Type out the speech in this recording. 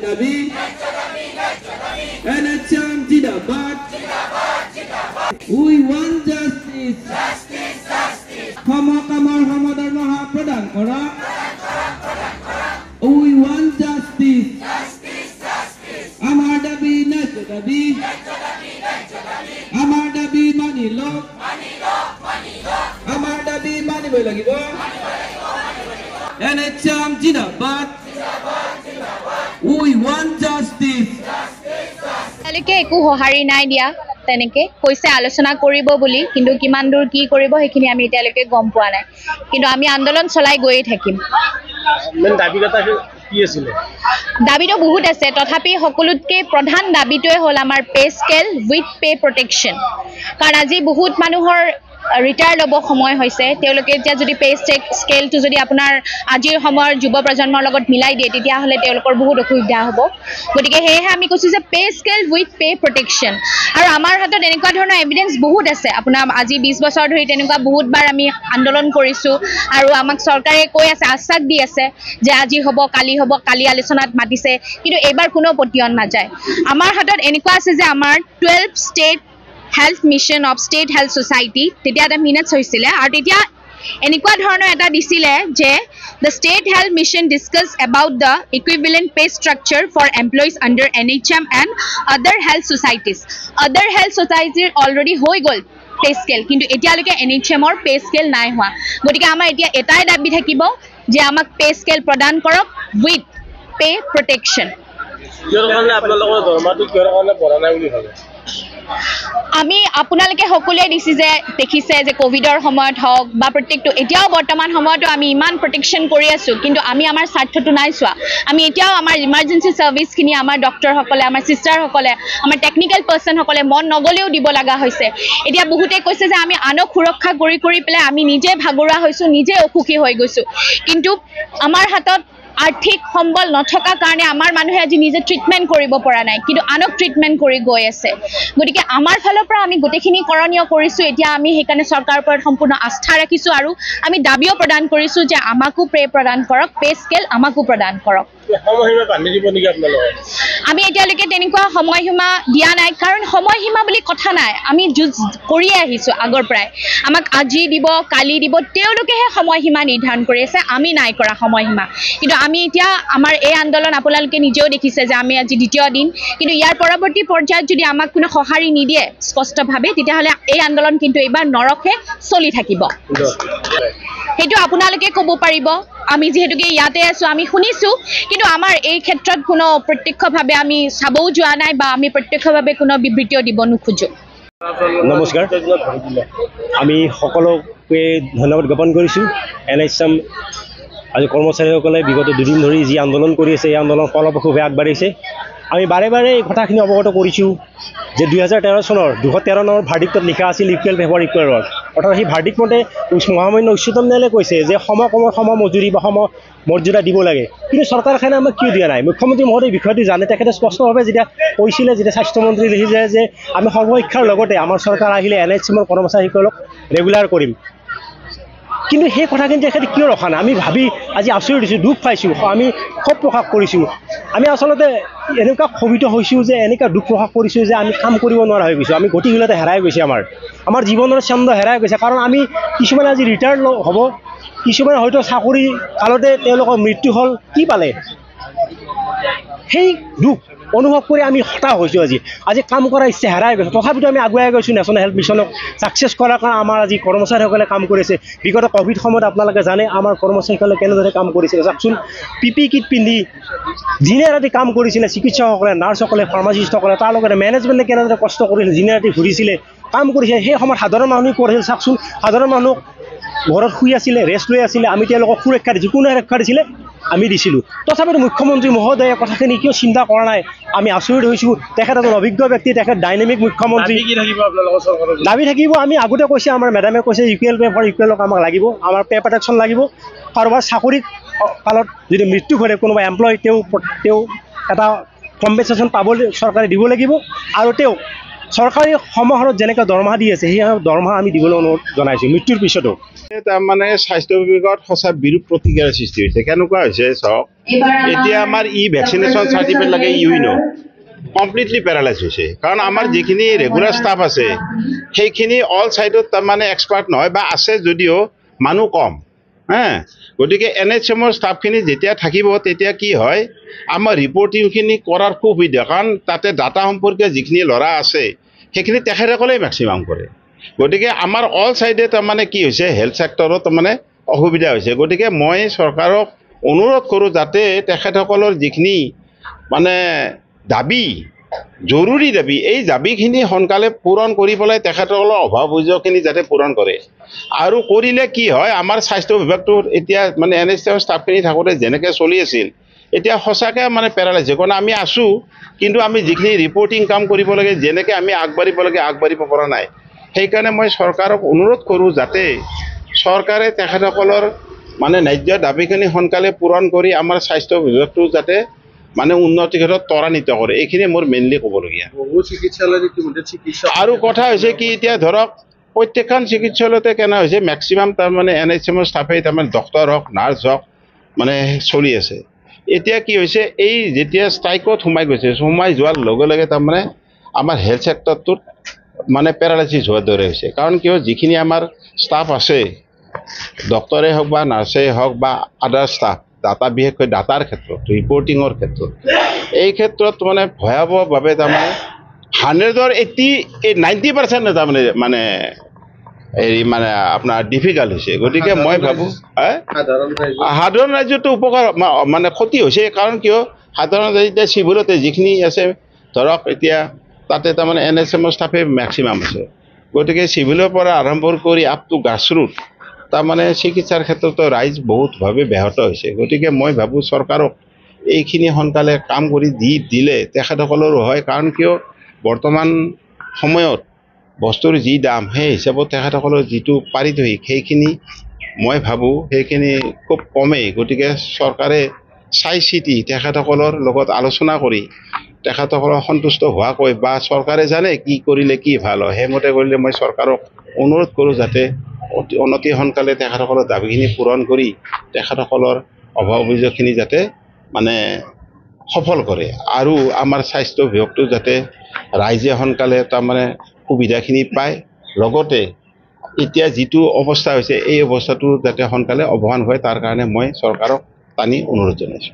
দাবি NHM জিন্দাবাদ we want justice সমকামৰ সমধৰ্ম প্ৰদান কৰা we want justice আমাৰ দাবি ন্যায্য দাবি আমাৰ দাবি মানি লওক আমাৰ দাবি মানিবই লাগিব NHM জিন্দাবাদ we want justice তালৈকে একো সহাৰি নাই দিয়া তেনেকে কৈছে আলোচনা কৰিব বুলি কিন্তু কিমান দূৰ কি কৰিব সেইখিনি আমি এতিয়ালৈকে গম পোৱা নাই কিন্তু আমি আন্দোলন চলাই গৈয়ে থাকিম দাবিটো বহুত আছে তথাপি সকলোতকৈ প্ৰধান দাবিটোৱে হ'ল আমাৰ pay scale with pay protection কাৰণ আজি বহুত মানুহৰ ৰিটায়াৰ ল'ব সময় হৈছে তেওঁলোকে এতিয়া যদি পে স্কেলটো যদি আপোনাৰ আজিৰ সময়ৰ যুৱ প্ৰজন্মৰ লগত মিলাই দিয়ে তেতিয়াহ'লে তেওঁলোকৰ বহুত অসুবিধা হ'ব গতিকে সেয়েহে আমি কৈছোঁ যে pay scale with pay protection আৰু আমাৰ হাতত এনেকুৱা ধৰণৰ এভিডেন্স বহুত আছে আপোনাৰ আজি 20 বছৰ ধৰি তেনেকুৱা বহুতবাৰ আমি আন্দোলন কৰিছোঁ আৰু আমাক চৰকাৰে কৈ আছে আশ্বাস দি আছে যে আজি হ'ব কালি আলোচনাত মাতিছে কিন্তু এইবাৰ কোনো পতিয়ন নাযায় আমাৰ হাতত এনেকুৱা আছে যে আমাৰ 12 state health mission of state health society তেতিয়া এটা মিনিটছ হৈছিলে আৰু তেতিয়া এনেকুৱা ধৰণৰ এটা দিছিলে যে the state health mission discuss about the equivalent pay structure for employees under NHM and other health societies already হৈ গ'ল pay scale কিন্তু এতিয়ালৈকে NHM ৰ pay scale নাই হোৱা গতিকে আমাৰ এতিয়া এটাই দাবী থাকিব যে আমাক pay scale প্ৰদান কৰক with pay protection কিহৰ কাৰণে আপোনালোকৰ দৰমহাটো কিহৰ কাৰণে বঢ়া নাই বুলি ভাবে আমি আপোনালোকে সকলোৱে দেখিছে যে কোভিডৰ সময়ত হওক বা প্ৰত্যেকটো এতিয়াও বৰ্তমান সময়তো আমি ইমান প্ৰটেকশ্যন কৰি আছোঁ কিন্তু আমি আমাৰ স্বাৰ্থটো নাই চোৱা আমি এতিয়াও আমাৰ ইমাৰ্জেঞ্চি ছাৰ্ভিচখিনি আমাৰ ডক্টৰসকলে আমাৰ চিষ্টাৰসকলে আমাৰ টেকনিকেল পাৰ্চনসকলে মন নগ'লেও দিব লগা হৈছে এতিয়া বহুতে কৈছে যে আমি আনক সুৰক্ষা কৰি পেলাই আমি নিজে ভাগৰুৱা হৈছোঁ নিজে অসুখী হৈ গৈছোঁ কিন্তু আমাৰ হাতত আৰ্থিক সম্বল নথকা কাৰণে আমাৰ মানুহে আজি নিজে ট্ৰিটমেণ্ট কৰিব পৰা নাই কিন্তু আনক ট্ৰিটমেণ্ট কৰি গৈ আছে গতিকে আমাৰ ফালৰ পৰা আমি গোটেইখিনি কৰণীয় কৰিছোঁ এতিয়া আমি সেইকাৰণে চৰকাৰৰ ওপৰত সম্পূৰ্ণ আস্থা ৰাখিছোঁ আৰু আমি দাবীও প্ৰদান কৰিছোঁ যে আমাকো পে প্ৰদান কৰক পে স্কেল আমাকো প্ৰদান কৰক আমি এতিয়ালৈকে তেনেকুৱা সময়সীমা দিয়া নাই কাৰণ সময়সীমা বুলি কথা নাই আমি যুঁজ কৰিয়ে আহিছোঁ আগৰ পৰাই আমাক আজি দিব কালি দিব তেওঁলোকেহে সময়সীমা নিৰ্ধাৰণ কৰি আছে আমি নাই কৰা সময়সীমা কিন্তু আমি এতিয়া আমাৰ এই আন্দোলন আপোনালোকে নিজেও দেখিছে যে আমি আজি দ্বিতীয় দিন কিন্তু ইয়াৰ পৰৱৰ্তী পৰ্যায়ত যদি আমাক কোনো সঁহাৰি নিদিয়ে স্পষ্টভাৱে তেতিয়াহ'লে এই আন্দোলন কিন্তু এইবাৰ নৰখে চলি থাকিব সেইটো আপোনালোকে ক'ব পাৰিব আমি যিহেতুকে ইয়াতে আছোঁ আমি শুনিছোঁ কিন্তু আমাৰ এই ক্ষেত্ৰত কোনো প্ৰত্যক্ষভাৱে আমি চাবও যোৱা নাই বা আমি প্ৰত্যক্ষভাৱে কোনো বিবৃতিও দিব নোখোজোঁ নমস্কাৰ আমি সকলোকে ধন্যবাদ জ্ঞাপন কৰিছোঁ NHM আজি কৰ্মচাৰীসকলে বিগত দুদিন ধৰি যি আন্দোলন কৰি আছে এই আন্দোলন ফলপ্ৰসূভাৱে আগবাঢ়িছে আমি বাৰে বাৰে এই কথাখিনি অৱগত কৰিছোঁ যে 2013 চনৰ 213 নম্বৰ ভাৰ্ডিক্টত লিখা আছিল ইকুৱেল ফেভাৰ ইকুৱেল ৱৰ্ক অৰ্থাৎ সেই ভাৰ্ডিক্ট মতে মহামান্য উচ্চতম ন্যায়ালয়ে কৈছে যে সমকমৰ সম মজুৰি বা সম মৰ্যাদা দিব লাগে কিন্তু চৰকাৰখনে আমাক কিয় দিয়া নাই মুখ্যমন্ত্ৰী মহোদয় বিষয়টো জানে তেখেতে স্পষ্টভাৱে যেতিয়া কৈছিলে যেতিয়া স্বাস্থ্যমন্ত্ৰী লিখিছে যে আমি সৰ্বশিক্ষাৰ লগতে আমাৰ চৰকাৰ আহিলে NHM ৰ কৰ্মচাৰীসকলক ৰেগুলাৰ কৰিম কিন্তু সেই কথাখিনি তেখেতে কিয় ৰখা নাই আমি ভাবি আজি আচৰিত হৈছোঁ দুখ পাইছোঁ আমি ক্ষোভ প্ৰকাশ কৰিছোঁ আমি আচলতে এনেকুৱা ক্ষোভিত হৈছোঁ যে এনেকুৱা দুখ প্ৰকাশ কৰিছোঁ যে আমি কাম কৰিব নোৱাৰা হৈ গৈছোঁ আমি গতিশীলতা হেৰাই গৈছে আমাৰ জীৱনৰ ছন্দ হেৰাই গৈছে কাৰণ আমি কিছুমানে আজি ৰিটায়াৰ হ'ব কিছুমানে হয়তো চাকৰি কালতে তেওঁলোকৰ মৃত্যু হ'ল কি পালে সেই দুখ অনুভৱ কৰি আমি হতাশ হৈছোঁ আজি কাম কৰাৰ ইচ্ছা হেৰাই গৈছোঁ তথাপিতো আমি আগুৱাই গৈছোঁ নেশ্যনেল হেল্থ মিছনক ছাকচেছ কৰাৰ কাৰণে আমাৰ আজি কৰ্মচাৰীসকলে কাম কৰিছে বিগত কোভিড সময়ত আপোনালোকে জানে আমাৰ কৰ্মচাৰীসকলে কেনেদৰে কাম কৰিছিলে চাওকচোন PPE কিট পিন্ধি দিনে ৰাতি কাম কৰিছিলে চিকিৎসকসকলে নাৰ্ছসকলে ফাৰ্মাচিষ্টসকলে তাৰ লগতে মেনেজমেণ্টে কেনেদৰে কষ্ট কৰিছিলে দিনে ৰাতি ঘূৰিছিলে কাম কৰিছে সেই সময়ত সাধাৰণ মানুহে কৰিছিল চাওকচোন সাধাৰণ মানুহ ঘৰত শুই আছিলে ৰেষ্ট লৈ আছিলে আমি তেওঁলোকক সুৰক্ষা দিছোঁ কোনে সুৰক্ষা দিছিলে আমি দিছিলোঁ তথাপিতো মুখ্যমন্ত্ৰী মহোদয়ে কথাখিনি কিয় চিন্তা কৰা নাই আমি আচৰিত হৈছোঁ তেখেত এজন অভিজ্ঞ ব্যক্তি তেখেত ডাইনামিক মুখ্যমন্ত্ৰী দাবী থাকিব আমি আগতে কৈছে আমাৰ মেডামে কৈছে ইকুৱেল পে ফৰ ইকুৱেলক আমাক লাগিব আমাৰ পে প্ৰটেকশ্যন লাগিব কাৰোবাৰ চাকৰি কালত যদি মৃত্যু ঘটে কোনোবা এমপ্লয় তেওঁ এটা কম্পেনচেশ্যন পাবলৈ চৰকাৰে দিব লাগিব আৰু তেওঁ চৰকাৰী সমাহাৰত যেনেকৈ দৰমহা দি আছে সেই দৰমহা আমি দিবলৈ অনুৰোধ জনাইছোঁ মৃত্যুৰ পিছতো। তাৰমানে স্বাস্থ্য বিভাগত সঁচা বিৰূপ প্ৰতিক্ৰিয়াৰ সৃষ্টি হৈছে। কেনেকুৱা হৈছে চাওক, এতিয়া আমাৰ ভেকচিনেশ্যন চাৰ্টিফিকেট লাগে ইউইনো কমপ্লিটলি পেৰালাইজ হৈছে, কাৰণ আমাৰ যিখিনি ৰেগুলাৰ ষ্টাফ আছে সেইখিনি অল ছাইডত তাৰমানে এক্সপাৰ্ট নহয়, বা আছে যদিও মানুহ কম। গতিকে NHMৰ ষ্টাফখিনি যেতিয়া থাকিব তেতিয়া কি হয়, আমাৰ ৰিপৰ্টিংখিনি কৰাৰ খুব সুবিধা, কাৰণ তাতে ডাটা সম্পৰ্কীয় যিখিনি ল'ৰা আছে সেইখিনি তেখেতসকলেই মেক্সিমাম কৰে। গতিকে আমাৰ অল ছাইডে তাৰমানে কি হৈছে, হেল্থ ছেক্টৰত তাৰমানে অসুবিধা হৈছে। গতিকে মই চৰকাৰক অনুৰোধ কৰোঁ যাতে তেখেতসকলৰ যিখিনি মানে দাবী, জৰুৰী দাবী, এই দাবীখিনি সোনকালে পূৰণ কৰি পেলাই তেখেতসকলৰ অভাৱ অভিযোগখিনি যাতে পূৰণ কৰে। আৰু কৰিলে কি হয়, আমাৰ স্বাস্থ্য বিভাগটোত এতিয়া মানে NHM ষ্টাফখিনি থাকোঁতে যেনেকৈ চলি আছিল এতিয়া সঁচাকৈ মানে পেৰালাইজ, কাৰণ আমি আছোঁ কিন্তু আমি যিখিনি ৰিপৰ্টিং কাম কৰিব লাগে, যেনেকৈ আমি আগবাঢ়িব লাগে আগবাঢ়িব পৰা নাই। সেইকাৰণে মই চৰকাৰক অনুৰোধ কৰোঁ যাতে চৰকাৰে তেখেতসকলৰ মানে ন্যায্য দাবীখিনি সোনকালে পূৰণ কৰি আমাৰ স্বাস্থ্য বিভাগটো যাতে মানে উন্নতিৰ ক্ষেত্ৰত ত্বৰান্বিত কৰে। এইখিনি মোৰ মেইনলি ক'বলগীয়া। আৰু কথা হৈছে কি, এতিয়া ধৰক প্ৰত্যেকখন চিকিৎসালয়তে কেনে হৈছে, মেক্সিমাম তাৰমানে NHMৰ ষ্টাফেই তাৰমানে ডক্টৰ হওক নাৰ্ছ হওক মানে চলি আছে। এতিয়া কি হৈছে, এই যেতিয়া ষ্ট্ৰাইকত সোমাই গৈছে, সোমাই যোৱাৰ লগে লগে তাৰমানে আমাৰ হেল্থ ছেক্টৰটোত মানে পেৰালাইচিছ হোৱাৰ দৰে হৈছে। কাৰণ কিয়, যিখিনি আমাৰ ষ্টাফ আছে, ডক্টৰে হওক বা নাৰ্ছেই হওক বা আদাৰ ষ্টাফ, ডাটা বিশেষকৈ ডাটাৰ ক্ষেত্ৰত, ৰিপৰ্টিঙৰ ক্ষেত্ৰত, এই ক্ষেত্ৰত মানে ভয়াৱহভাৱে তাৰমানে 100ৰ 90% তাৰমানে মানে আপোনাৰ ডিফিকাল্ট হৈছে। গতিকে মই ভাবোঁ সাধাৰণ ৰাজ্যটো উপকাৰ মানে ক্ষতি হৈছে। কাৰণ কিয়, সাধাৰণ এতিয়া চিভিলতে যিখিনি আছে ধৰক এতিয়া তাতে তাৰমানে NHMৰ ষ্টাফে মেক্সিমাম আছে। গতিকে চিভিলৰ পৰা আৰম্ভ কৰি আপ টু গ্ৰাছৰুট তাৰমানে চিকিৎসাৰ ক্ষেত্ৰতো ৰাইজ বহুতভাৱে ব্যাহত হৈছে। গতিকে মই ভাবোঁ চৰকাৰক এইখিনি সোনকালে কাম কৰি দিলে তেখেতসকলৰো হয়। কাৰণ কিয়, বৰ্তমান সময়ত বস্তুৰ যি দাম সেই হিচাপত তেখেতসকলৰ যিটো পাৰিতোষিক সেইখিনি মই ভাবোঁ সেইখিনি খুব কমেই। গতিকে চৰকাৰে চাই চিতি তেখেতসকলৰ লগত আলোচনা কৰি তেখেতসকলক সন্তুষ্ট হোৱাকৈ, বা চৰকাৰে জানে কি কৰিলে কি ভাল হয়, সেইমতে কৰিলে মই চৰকাৰক অনুৰোধ কৰোঁ যাতে অতি সোনকালে তেখেতসকলৰ দাবীখিনি পূৰণ কৰি তেখেতসকলৰ অভাৱ অভিযোগখিনি যাতে মানে সফল কৰে, আৰু আমাৰ স্বাস্থ্য বিভাগটো যাতে ৰাইজে সোনকালে তাৰমানে সুবিধাখিনি পায়। লগতে এতিয়া যিটো অৱস্থা হৈছে এই অৱস্থাটো যাতে সোনকালে অৱসান হয়, তাৰ কাৰণে মই চৰকাৰক টানি অনুৰোধ জনাইছোঁ।